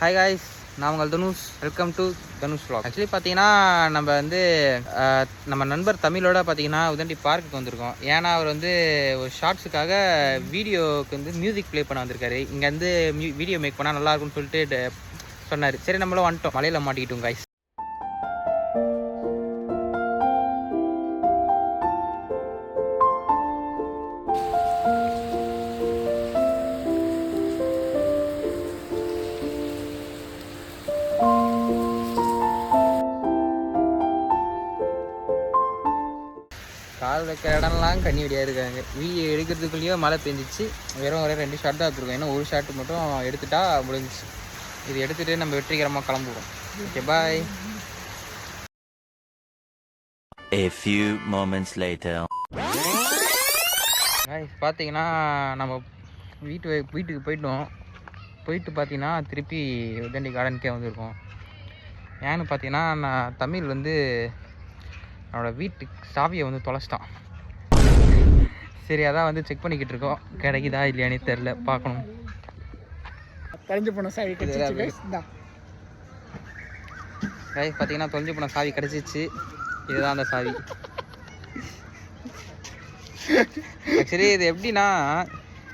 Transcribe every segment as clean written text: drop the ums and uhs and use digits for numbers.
Hi guys, நான் உங்கள் Dhanush. Welcome to Dhanush vlog. Actually பார்த்தீங்கன்னா நம்ம நண்பர் தமிழோட பார்த்தீங்கன்னா உதண்டி பார்க்குக்கு வந்திருக்கோம். ஏன்னா அவர் வந்து ஒரு ஷார்ட்ஸுக்காக வீடியோவுக்கு வந்து மியூசிக் ப்ளே பண்ண வந்திருக்காரு. இங்கே வந்து வீடியோ மேக் பண்ணால் நல்லாயிருக்கும்னு சொல்லிட்டு சொன்னார். சரி, நம்மளும் வந்துட்டோம். மலையில் மாட்டிக்கிட்டோம் காய்ஸ். கால் வைக்கிற இடம்லாம் கண்ணி வெடியாக இருக்காங்க. வீடியோ எடுக்கிறதுக்குள்ளேயோ மழை பெஞ்சிச்சு. வெறும் ஒரே 2 ஷாட் தான் எடுத்துருக்கோம். இன்னும் ஒரு ஷாட்டு மட்டும் எடுத்துட்டா முடிஞ்சிச்சு. இது எடுத்துகிட்டு நம்ம வெற்றிகரமாக கிளம்புவோம். Okay, bye. A few moments later. பார்த்தீங்கன்னா நம்ம வீட்டுக்கு போயிட்டு பார்த்தீங்கன்னா திருப்பி உதண்டி கார்டனுக்கே வந்திருக்கோம். ஏன்னு பார்த்தீங்கன்னா நான் தமிழ் வந்து அவனோட வீட்டுக்கு சாவியை வந்து தொலைச்சிட்டான். சரி, அதான் வந்து செக் பண்ணிக்கிட்டு இருக்கோம். கிடைக்குதா இல்லையானே தெரில, பார்க்கணும். தொலைஞ்சு போன சாவி கிடச்சிச்சு. பார்த்தீங்கன்னா தொலைஞ்சு போன சாவி கிடச்சிச்சு. இதுதான் அந்த சாவி. ஆக்சுவலி இது எப்படின்னா,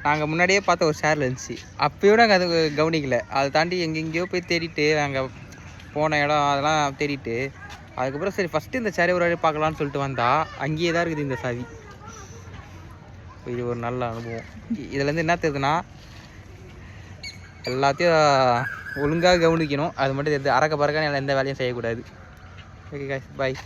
நாங்கள் முன்னாடியே பார்த்த ஒரு ஷேரில் இருந்துச்சு. அப்போயோட நாங்கள் அது கவனிக்கலை. அதை தாண்டி எங்கெங்கேயோ போய் தேடிட்டு நாங்கள் போன இடம் அதெல்லாம் தேடிட்டு அதுக்கப்புறம் சரி ஃபஸ்ட்டு இந்த சேரை ஒரு வழி பார்க்கலான்னு சொல்லிட்டு வந்தால் அங்கேயே தான் இருக்குது இந்த சாவி. இது ஒரு நல்ல அனுபவம். இதுலேருந்து என்ன தெரியுதுன்னா, எல்லாத்தையும் ஒழுங்காக கவனிக்கணும். அது மட்டும் தெரியுது. அறக்க பறக்க எந்த வேலையும் செய்யக்கூடாது. ஓகே காய்ஸ், பாய்.